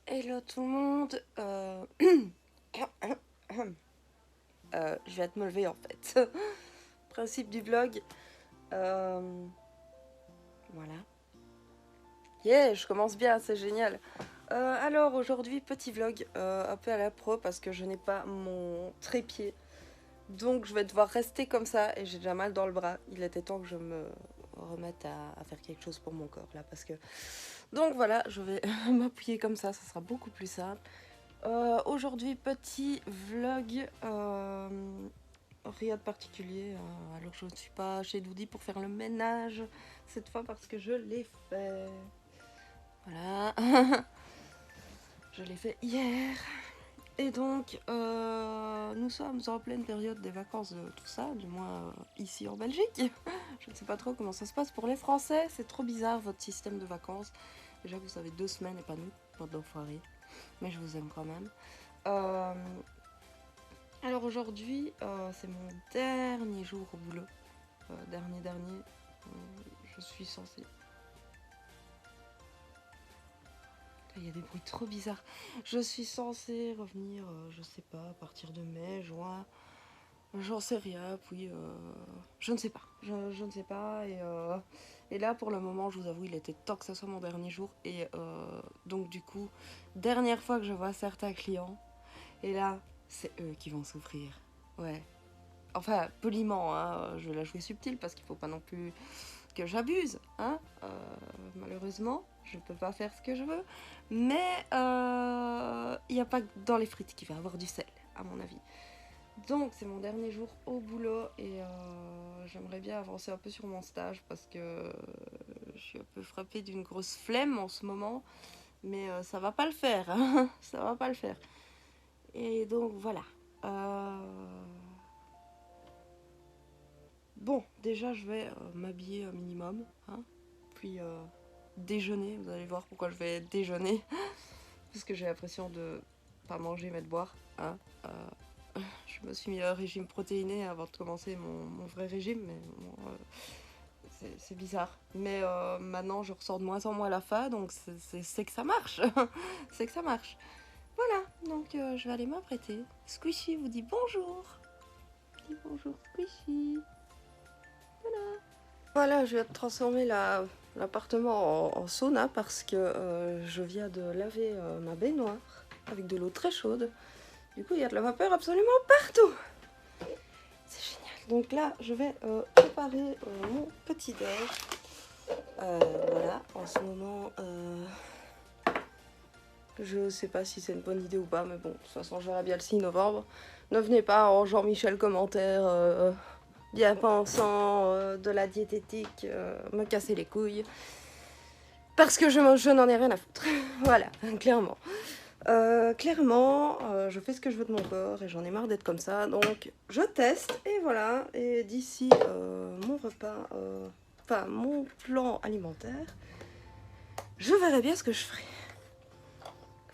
Hello tout le monde, je viens de me lever en fait. Principe du vlog. Voilà. Yeah, je commence bien, c'est génial. Alors aujourd'hui, petit vlog un peu à la pro parce que je n'ai pas mon trépied. Donc je vais devoir rester comme ça et j'ai déjà mal dans le bras. Il était temps que je me remette à faire quelque chose pour mon corps là parce que... Donc voilà, je vais m'appuyer comme ça sera beaucoup plus simple. Aujourd'hui, petit vlog, rien de particulier. Alors je ne suis pas chez Doudi pour faire le ménage cette fois parce que je l'ai fait. Voilà, je l'ai fait hier. Et donc, nous sommes en pleine période des vacances de tout ça, du moins ici en Belgique. Je ne sais pas trop comment ça se passe pour les Français, c'est trop bizarre votre système de vacances. Déjà que vous avez 2 semaines et pas nous, bande d'enfoirés. Mais je vous aime quand même. Alors aujourd'hui, c'est mon dernier jour au boulot. Dernier. Je suis censée... Il y a des bruits trop bizarres. Je suis censée revenir, je sais pas, à partir de mai, juin. J'en sais rien, puis je ne sais pas. Je ne sais pas. Et là, pour le moment, je vous avoue, il était temps que ce soit mon dernier jour. Et donc, du coup, dernière fois que je vois certains clients. Et là, c'est eux qui vont souffrir. Ouais. Enfin, poliment, hein. Je vais la jouer subtile parce qu'il ne faut pas non plus que j'abuse. Hein. Malheureusement, je ne peux pas faire ce que je veux. Mais il n'y a pas que dans les frites qu'il va y avoir du sel, à mon avis. Donc c'est mon dernier jour au boulot et j'aimerais bien avancer un peu sur mon stage parce que je suis un peu frappée d'une grosse flemme en ce moment, mais ça va pas le faire, hein. Ça va pas le faire. Et donc voilà. Bon, déjà je vais m'habiller un minimum, hein. Puis déjeuner, vous allez voir pourquoi je vais déjeuner, parce que j'ai l'impression de pas manger mais de boire, hein. Je me suis mis à un régime protéiné avant de commencer mon vrai régime, mais bon, c'est bizarre. Mais maintenant, je ressors de moins en moins la faim, donc c'est que ça marche. C'est que ça marche. Voilà, donc je vais aller m'apprêter. Squishy vous dit bonjour. Dis bonjour Squishy. Voilà. Voilà, je viens de transformer l'appartement en sauna parce que je viens de laver ma baignoire avec de l'eau très chaude. Du coup, il y a de la vapeur absolument partout. C'est génial. Donc là, je vais préparer mon petit déj. Voilà, en ce moment, je sais pas si c'est une bonne idée ou pas, mais bon, de toute façon, je verrai bien le 6 novembre. Ne venez pas en Jean-Michel commentaire, bien pensant, de la diététique, me casser les couilles. Parce que je n'en ai rien à foutre. Voilà, clairement. Clairement, je fais ce que je veux de mon corps et j'en ai marre d'être comme ça, donc je teste et voilà. Et d'ici mon repas, enfin mon plan alimentaire, je verrai bien ce que je ferai.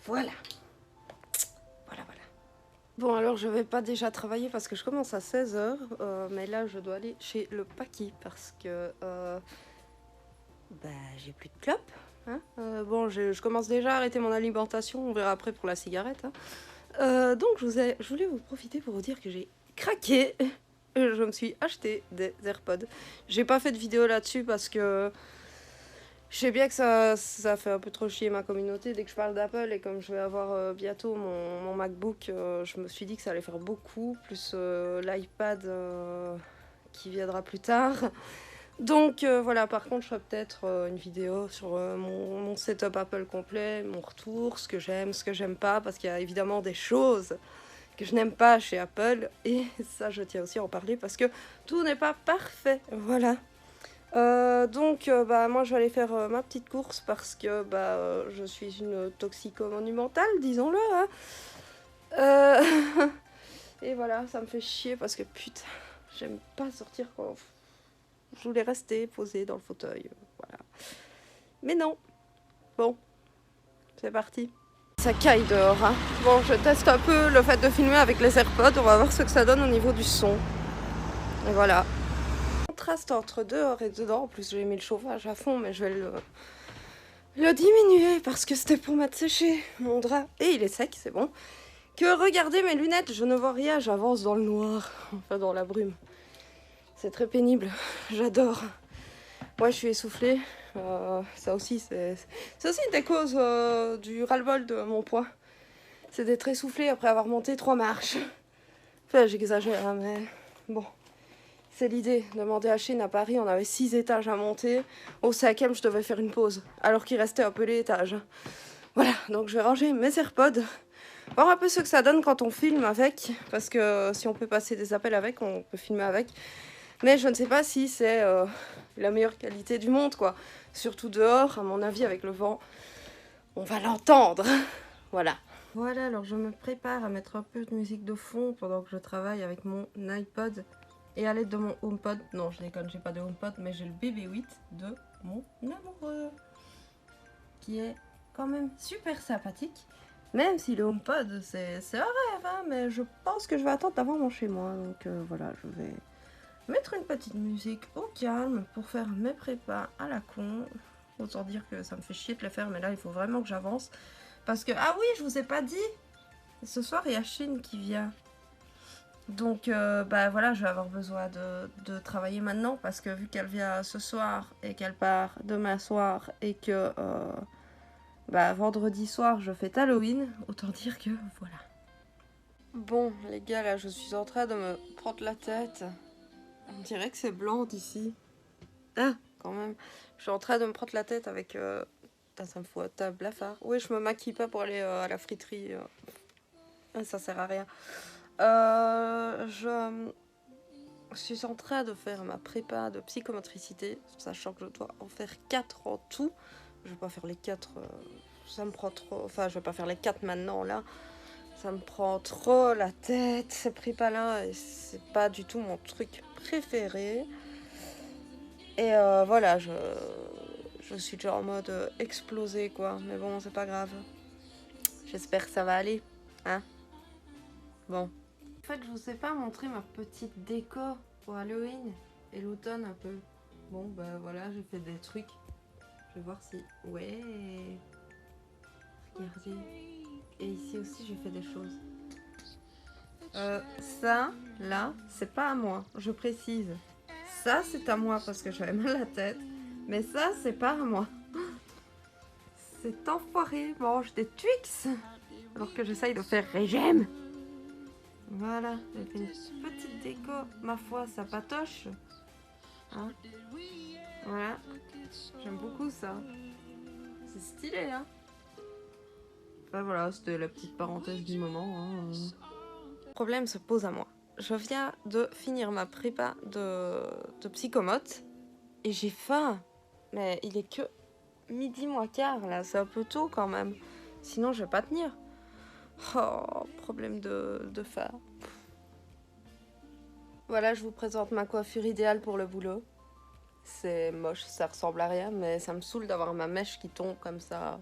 Voilà. Voilà. Bon, alors je vais pas déjà travailler parce que je commence à 16 h, mais là je dois aller chez le Paki parce que j'ai plus de clopes. Hein, bon, je commence déjà à arrêter mon alimentation, on verra après pour la cigarette. Hein. Donc je voulais vous profiter pour vous dire que j'ai craqué. Je me suis acheté des AirPods. J'ai pas fait de vidéo là-dessus parce que je sais bien que ça fait un peu trop chier ma communauté dès que je parle d'Apple. Et comme je vais avoir bientôt mon MacBook, je me suis dit que ça allait faire beaucoup, plus l'iPad qui viendra plus tard. Donc voilà, par contre je ferai peut-être une vidéo sur mon setup Apple complet, mon retour, ce que j'aime pas, parce qu'il y a évidemment des choses que je n'aime pas chez Apple, et ça je tiens aussi à en parler parce que tout n'est pas parfait, voilà. Donc moi je vais aller faire ma petite course parce que je suis une toxico-monumentale, disons-le, hein. Et voilà, ça me fait chier parce que putain, j'aime pas sortir quand... Je voulais rester posée dans le fauteuil, voilà. Mais non. Bon, c'est parti. Ça caille dehors, hein. Bon, je teste un peu le fait de filmer avec les AirPods. On va voir ce que ça donne au niveau du son. Et voilà. contraste entre dehors et dedans. En plus, j'ai mis le chauffage à fond, mais je vais le diminuer parce que c'était pour mettre sécher mon drap. Et il est sec, c'est bon. Que regardez mes lunettes, je ne vois rien, j'avance dans le noir, enfin dans la brume. C'est très pénible, j'adore. Ouais, je suis essoufflée. Ça aussi, c'est aussi une des causes du ras-le-bol de mon poids. C'est d'être essoufflée après avoir monté 3 marches. Enfin, j'exagère, hein, mais bon. C'est l'idée. Demander à Chine à Paris, on avait 6 étages à monter. Au 5e, je devais faire une pause, alors qu'il restait un peu l'étage. Voilà, donc je vais ranger mes AirPods. Voir un peu ce que ça donne quand on filme avec. Parce que si on peut passer des appels avec, on peut filmer avec. Mais je ne sais pas si c'est la meilleure qualité du monde, quoi. Surtout dehors, à mon avis, avec le vent, on va l'entendre. Voilà. Voilà, alors je me prépare à mettre un peu de musique de fond pendant que je travaille avec mon iPod et à l'aide de mon HomePod. Non, je déconne, j'ai pas de HomePod, mais j'ai le BB8 de mon amoureux, qui est quand même super sympathique. Même si le HomePod, c'est un rêve, hein, mais je pense que je vais attendre d'avoir mon chez moi. Donc voilà, je vais mettre une petite musique au calme pour faire mes prépas à la con. Autant dire que ça me fait chier de les faire, mais là il faut vraiment que j'avance. Parce que, ah oui, je vous ai pas dit, ce soir il y a Chine qui vient. Donc bah voilà, je vais avoir besoin de travailler maintenant. Parce que vu qu'elle vient ce soir et qu'elle part demain soir et que bah, vendredi soir je fête Halloween, autant dire que voilà. Bon les gars, là je suis en train de me prendre la tête. On dirait que c'est blanc d'ici. Ah, quand même. Je suis en train de me prendre la tête avec... ça me fout un blafard. Oui, je me maquille pas pour aller à la friterie. Ça sert à rien. Je suis en train de faire ma prépa de psychomotricité, sachant que je dois en faire 4 en tout. Je vais pas faire les 4... ça me prend trop... Enfin, je vais pas faire les 4 maintenant, là. Ça me prend trop la tête, ces prépas-là. Et c'est pas du tout mon truc préféré. Et voilà, je suis déjà en mode explosé, quoi. Mais bon, c'est pas grave. J'espère que ça va aller. Hein? Bon. En fait, je vous ai pas montré ma petite déco pour Halloween et l'automne un peu. Bon, bah voilà, j'ai fait des trucs. Je vais voir si... Ouais. Regardez. Et ici aussi, j'ai fait des choses. Ça, là, c'est pas à moi. Je précise. Ça, c'est à moi parce que j'avais mal à la tête. Mais ça, c'est pas à moi. Cet enfoiré mange des Twix alors que j'essaye de faire régime. Voilà, j'ai fait une petite déco. Ma foi, ça patoche. Hein? Voilà. J'aime beaucoup ça. C'est stylé, hein? Enfin voilà, c'était la petite parenthèse du moment. Hein. Le problème se pose à moi. Je viens de finir ma prépa de psychomote et j'ai faim. Mais il est que midi moins quart là, c'est un peu tôt quand même. Sinon je vais pas tenir. Oh, problème de faim. Voilà, je vous présente ma coiffure idéale pour le boulot. C'est moche, ça ressemble à rien, mais ça me saoule d'avoir ma mèche qui tombe comme ça.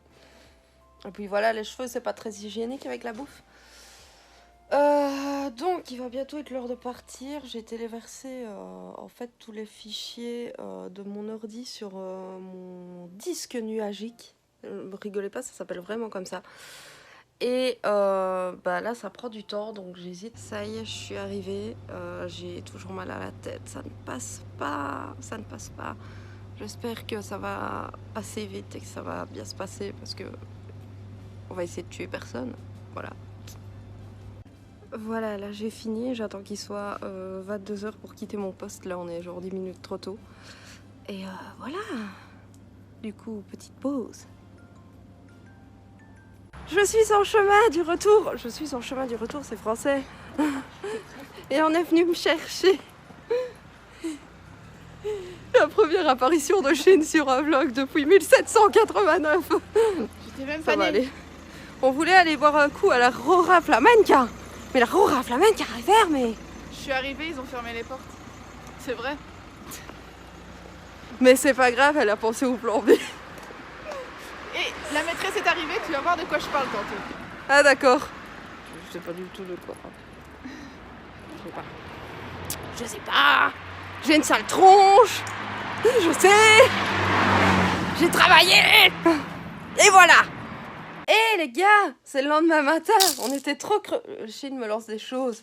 Et puis voilà, les cheveux, c'est pas très hygiénique avec la bouffe. Donc, il va bientôt être l'heure de partir. J'ai téléversé en fait tous les fichiers de mon ordi sur mon disque nuagique. Rigolez pas, ça s'appelle vraiment comme ça. Et bah là, ça prend du temps, donc j'hésite. Ça y est, je suis arrivée. J'ai toujours mal à la tête. Ça ne passe pas. Ça ne passe pas. J'espère que ça va passer vite et que ça va bien se passer parce que on va essayer de tuer personne. Voilà. Voilà, là j'ai fini, j'attends qu'il soit 22h pour quitter mon poste. Là on est genre 10 minutes trop tôt. Et voilà. Du coup, petite pause. Je suis en chemin du retour. Je suis en chemin du retour, c'est français. Et on est venu me chercher. La première apparition de Chine sur un vlog depuis 1789. J'étais même Ça pas va née. aller. On voulait aller boire un coup à la Rora Flamenca. Mais la Rora Flamenca est fermée. Je suis arrivée, ils ont fermé les portes. C'est vrai. Mais c'est pas grave, elle a pensé au plan B. Et la maîtresse est arrivée, tu vas voir de quoi je parle tantôt. Ah d'accord. Je sais pas du tout de quoi. Je sais pas. J'ai une sale tronche. Je sais. J'ai travaillé. Et voilà. Et les gars, c'est le lendemain matin. On était trop crevés. Chine me lance des choses.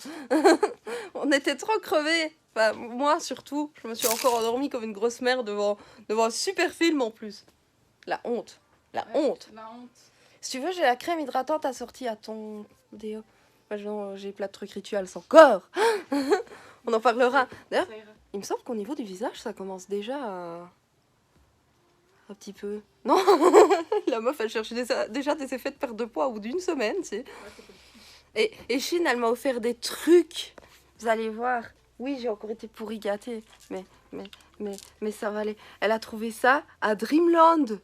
On était trop crevés. Enfin, moi surtout. Je me suis encore endormie comme une grosse mère devant un super film en plus. La honte. La honte. La honte. Si tu veux, j'ai la crème hydratante assortie à ton déo. Enfin, j'ai plein de trucs rituels encore. On en parlera. D'ailleurs, Ça ira. il me semble qu'au niveau du visage, ça commence déjà un petit peu. Non. La meuf, elle cherche déjà des effets de perte de poids au bout d'une semaine, tu sais. Ouais, c'est possible. Et Chine, elle m'a offert des trucs. Vous allez voir. Oui, j'ai encore été pourri gâtée. Mais ça va aller. Elle a trouvé ça à Dreamland.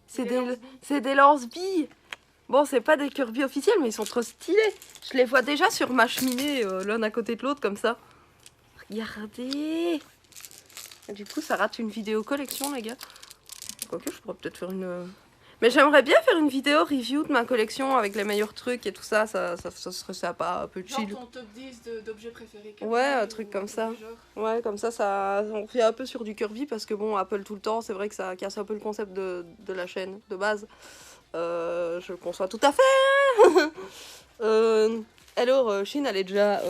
C'est des lance-billes. Bon, c'est pas des Kirby officiels, mais ils sont trop stylés. Je les vois déjà sur ma cheminée, l'un à côté de l'autre, comme ça. Regardez. Et du coup, ça rate une vidéo collection, les gars. Quoique, je pourrais peut-être faire une... Mais j'aimerais bien faire une vidéo review de ma collection avec les meilleurs trucs et tout ça. Ça serait sympa, un peu chill. Genre ton top 10 d'objets préférés. Ouais, un truc comme ça. Ouais, comme ça, on revient un peu sur du Kirby parce que bon, Apple tout le temps, c'est vrai que ça casse un peu le concept de la chaîne de base. Je le conçois tout à fait. Alors, Chine, elle est déjà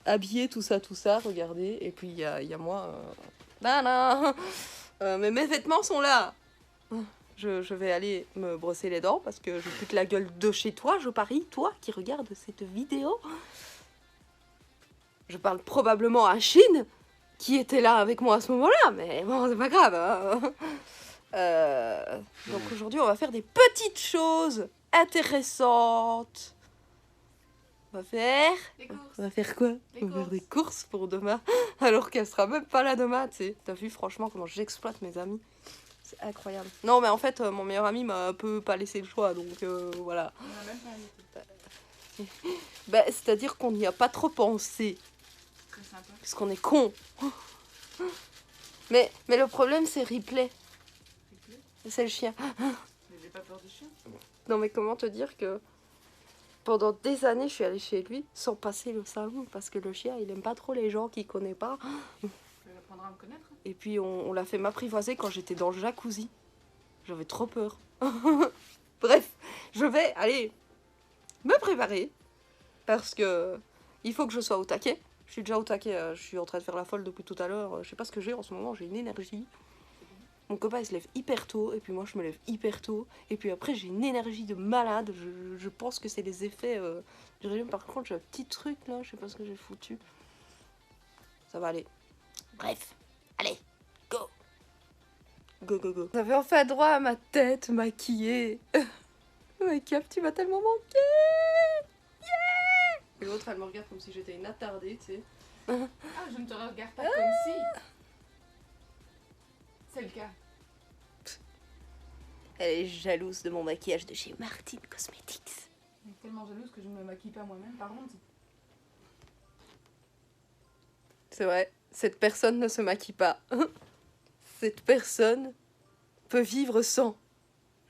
habillée, tout ça, regardez. Et puis, il y a moi. Mais mes vêtements sont là. Je vais aller me brosser les dents parce que je pute la gueule de chez toi, je parie, toi qui regardes cette vidéo. Je parle probablement à Chine, qui était là avec moi à ce moment-là, mais bon, c'est pas grave. Hein. Donc aujourd'hui, on va faire des petites choses intéressantes. On va faire... Des courses. On va faire quoi? Des On va faire courses. des courses pour demain, alors qu'elle sera même pas là demain, tu sais. T'as vu franchement comment j'exploite mes amis? C'est incroyable. Non, mais en fait, mon meilleur ami m'a un peu pas laissé le choix, donc voilà. On a même pas invité. Bah, c'est-à-dire qu'on n'y a pas trop pensé, Très sympa. parce qu'on est con. Mais le problème, c'est Ripley. C'est le chien. Mais j'ai pas peur des chiens. Non, mais comment te dire que pendant des années, je suis allée chez lui sans passer le salon, parce que le chien, il aime pas trop les gens qu'il connaît pas. Tu apprendras à me connaître. Et puis on l'a fait m'apprivoiser quand j'étais dans le jacuzzi. J'avais trop peur. Bref, je vais aller me préparer parce que il faut que je sois au taquet. Je suis déjà au taquet, je suis en train de faire la folle depuis tout à l'heure. Je sais pas ce que j'ai en ce moment, j'ai une énergie. Mon copain il se lève hyper tôt et puis moi je me lève hyper tôt. Et puis après j'ai une énergie de malade. Je pense que c'est les effets du régime. Par contre j'ai un petit truc là, je sais pas ce que j'ai foutu. Ça va aller. Bref. Allez, go. Go, go, go. J'avais enfin droit à ma tête maquillée. Make-up, tu m'as tellement manqué. Yeah. Et l'autre, elle me regarde comme si j'étais une attardée, tu sais. Ah, je ne te regarde pas comme si. C'est le cas. Elle est jalouse de mon maquillage de chez Martin Cosmetics. Je suis tellement jalouse que je ne me maquille pas moi-même. Par contre, C'est vrai, cette personne ne se maquille pas. Cette personne peut vivre sans.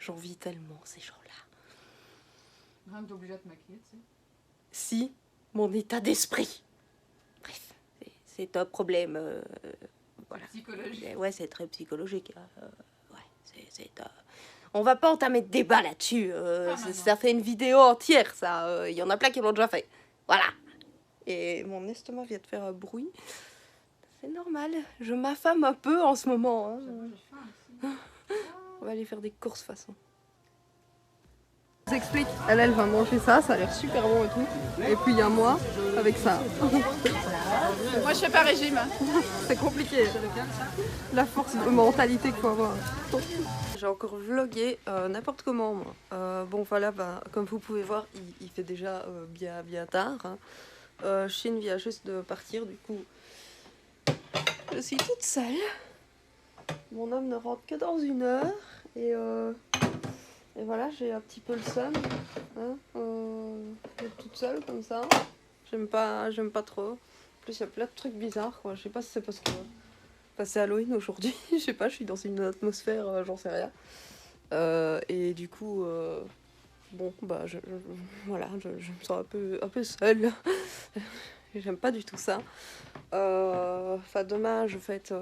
J'en vis tellement ces gens-là. rien que t'es obligé de te maquiller, tu sais. Si, mon état d'esprit. Bref, c'est un problème. Voilà. Psychologique. Ouais, c'est très psychologique. Ouais, on va pas entamer de débat là-dessus. Ça fait une vidéo entière, ça. Il y en a plein qui l'ont déjà fait. Voilà. Et mon estomac vient de faire un bruit. C'est normal. Je m'affame un peu en ce moment. Hein. J'avoue, j'ai faim aussi. On va aller faire des courses façon. Je vous explique. Elle va manger ça. Ça a l'air super bon et tout. Et puis il y a moi avec ça. Moi, je fais pas régime. C'est compliqué. La force de mentalité qu'il faut avoir. J'ai encore vlogué n'importe comment, moi. Bon, voilà, bah, comme vous pouvez voir, il fait déjà bien tard. Hein. Chine vient juste de partir, du coup, je suis toute seule. Mon homme ne rentre que dans 1 heure. Et voilà, j'ai un petit peu le seum. Hein, d'être toute seule comme ça. J'aime pas trop. En plus, il y a plein de trucs bizarres, quoi. Je sais pas si c'est parce que c'est Halloween aujourd'hui. Je sais pas, je suis dans une atmosphère, j'en sais rien. Et du coup, bon, bah, voilà, je me sens un peu seule. j'aime pas du tout ça. Enfin, demain, je fête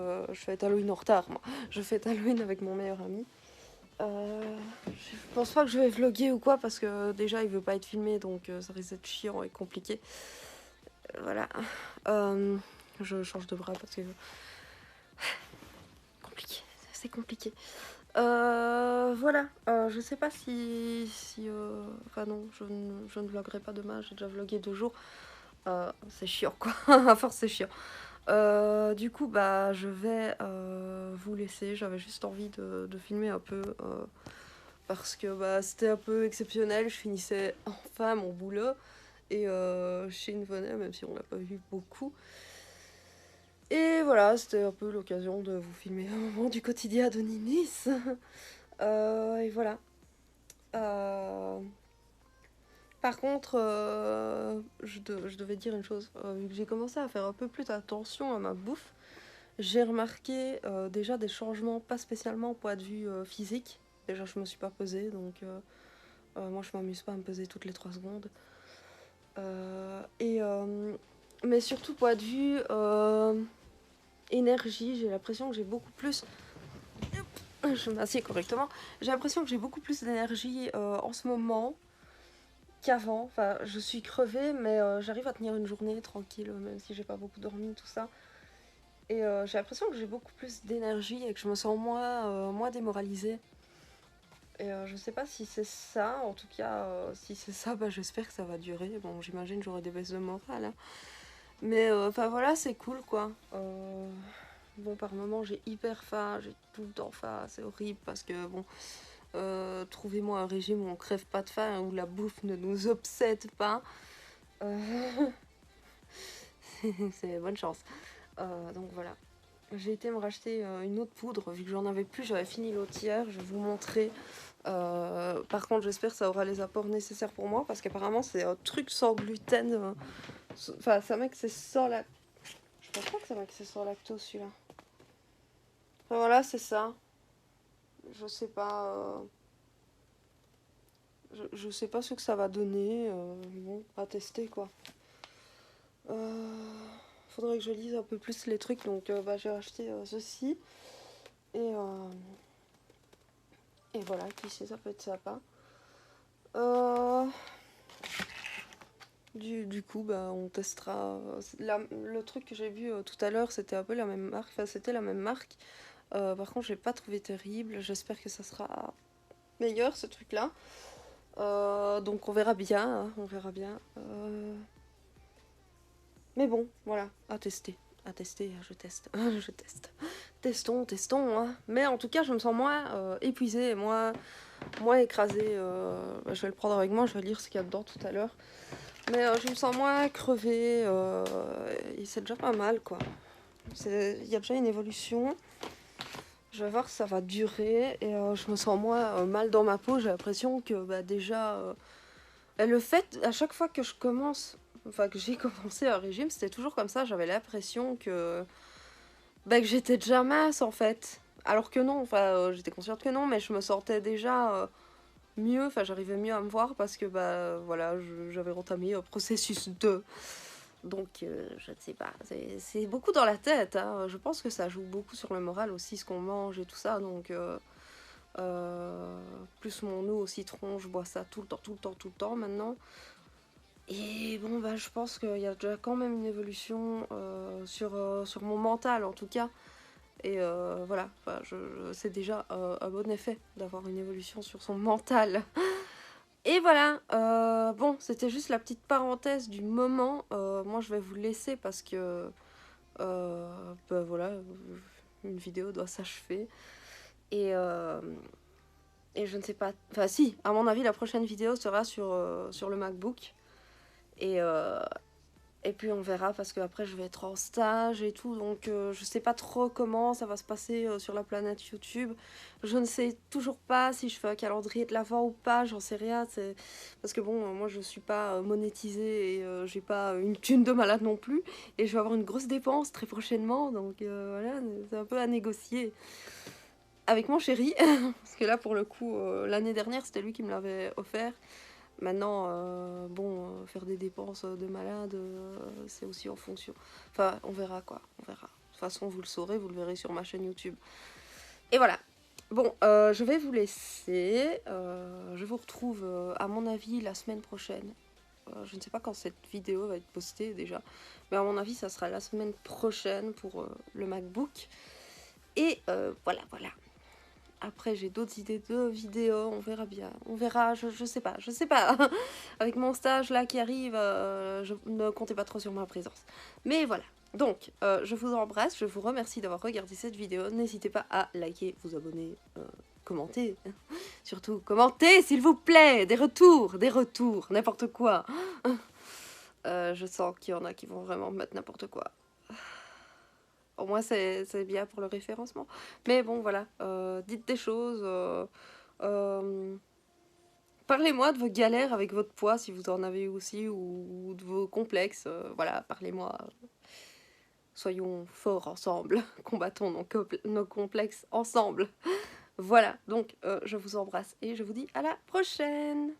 Halloween en retard, moi. Je fête Halloween avec mon meilleur ami. Je pense pas que je vais vlogger ou quoi, parce que déjà, il veut pas être filmé, donc ça risque d'être chiant et compliqué. Voilà. Je change de bras parce que... compliqué, c'est compliqué. Voilà, je sais pas enfin non, je ne vloggerai pas demain, j'ai déjà vlogué 2 jours. C'est chiant quoi, à force c'est chiant. Du coup, bah, je vais vous laisser. J'avais juste envie de filmer un peu parce que bah, c'était un peu exceptionnel. Je finissais enfin mon boulot et Chine venait, même si on l'a pas vu beaucoup. Et voilà, c'était un peu l'occasion de vous filmer un moment du quotidien de Ninis. Et voilà. Euh, Par contre, je devais dire une chose. Vu que j'ai commencé à faire un peu plus attention à ma bouffe, j'ai remarqué déjà des changements, pas spécialement au point de vue physique. Déjà, je me suis pas pesée, donc moi, je m'amuse pas à me peser toutes les 3 secondes. Mais surtout, point de vue énergie, j'ai l'impression que j'ai beaucoup plus... Je m'assieds correctement. J'ai l'impression que j'ai beaucoup plus d'énergie en ce moment qu'avant. Enfin, je suis crevée, mais j'arrive à tenir une journée tranquille, même si j'ai pas beaucoup dormi, tout ça. Et j'ai l'impression que j'ai beaucoup plus d'énergie et que je me sens moins démoralisée. Et je sais pas si c'est ça, en tout cas, si c'est ça, bah, j'espère que ça va durer. Bon, j'imagine que j'aurai des baisses de morale, hein. Mais enfin voilà, c'est cool quoi. Bon, par moments, j'ai hyper faim, j'ai tout le temps faim, c'est horrible parce que bon, trouvez-moi un régime où on crève pas de faim, où la bouffe ne nous obsède pas. C'est bonne chance. Donc voilà. J'ai été me racheter une autre poudre, vu que j'en avais plus, j'avais fini l'autre hier, je vais vous montrer. Par contre, j'espère que ça aura les apports nécessaires pour moi, parce qu'apparemment, c'est un truc sans gluten. Enfin, ça met que c'est sans la... Je pense pas que ça met que c'est sans lactose, celui-là. Enfin, voilà, c'est ça. Je sais pas... je sais pas ce que ça va donner. Bon, à tester, quoi. Faudrait que je lise un peu plus les trucs, donc bah, j'ai acheté ceci. Et voilà, qui sait, ça peut être sympa. Du coup, bah, on testera. Le truc que j'ai vu tout à l'heure, c'était un peu la même marque. Enfin, c'était la même marque. Par contre, j'ai pas trouvé terrible. J'espère que ça sera meilleur, ce truc-là. Donc, on verra bien. Hein, on verra bien. Mais bon, voilà, à tester. À tester, je teste. Je teste. Testons. Hein. Mais en tout cas, je me sens moins épuisée, moins écrasée. Bah, je vais le prendre avec moi, je vais lire ce qu'il y a dedans tout à l'heure. Mais je me sens moins crevée. Et c'est déjà pas mal, quoi. Il y a déjà une évolution. Je vais voir si ça va durer. Et je me sens moins mal dans ma peau. J'ai l'impression que bah, déjà... le fait, à chaque fois que je commence... Enfin, que j'ai commencé un régime, c'était toujours comme ça. J'avais l'impression que j'étais déjà mince, en fait. Alors que non, enfin, j'étais consciente que non, mais je me sentais déjà mieux. Enfin, j'arrivais mieux à me voir parce que, bah, voilà, j'avais entamé un processus de... Donc, je ne sais pas. C'est beaucoup dans la tête, hein. Je pense que ça joue beaucoup sur le moral aussi, ce qu'on mange et tout ça. Donc, plus mon eau au citron, je bois ça tout le temps maintenant. Et bon, bah, je pense qu'il y a déjà quand même une évolution sur mon mental, en tout cas. Et voilà, enfin, c'est déjà un bon effet d'avoir une évolution sur son mental. Et voilà, bon, c'était juste la petite parenthèse du moment. Moi, je vais vous laisser parce que, bah, voilà, une vidéo doit s'achever. Et je ne sais pas... Enfin, si, à mon avis, la prochaine vidéo sera sur le MacBook. Et puis on verra parce qu'après je vais être en stage et tout, donc je sais pas trop comment ça va se passer sur la planète YouTube. Je ne sais toujours pas si je fais un calendrier de l'avant ou pas, j'en sais rien. Parce que bon, moi je suis pas monétisée et j'ai pas une thune de malade non plus. Et je vais avoir une grosse dépense très prochainement, donc voilà, c'est un peu à négocier avec mon chéri. Parce que là pour le coup, l'année dernière c'était lui qui me l'avait offert. Maintenant, faire des dépenses de malade, c'est aussi en fonction. Enfin, on verra quoi, on verra. De toute façon, vous le saurez, vous le verrez sur ma chaîne YouTube. Et voilà. Bon, je vais vous laisser. Je vous retrouve, à mon avis, la semaine prochaine. Je ne sais pas quand cette vidéo va être postée déjà. Mais à mon avis, ça sera la semaine prochaine pour le MacBook. Et voilà. Après, j'ai d'autres idées de vidéos, on verra bien. On verra, je sais pas. Avec mon stage là qui arrive, je ne comptez pas trop sur ma présence. Mais voilà. Donc, je vous embrasse, je vous remercie d'avoir regardé cette vidéo. N'hésitez pas à liker, vous abonner, commenter. Surtout, commentez s'il vous plaît. Des retours, n'importe quoi. Je sens qu'il y en a qui vont vraiment mettre n'importe quoi. Au moins, c'est bien pour le référencement. Mais bon, voilà. Dites des choses. Parlez-moi de vos galères avec votre poids, si vous en avez aussi, ou de vos complexes. Voilà, parlez-moi. Soyons forts ensemble. Combattons nos complexes ensemble. Voilà, donc je vous embrasse et je vous dis à la prochaine.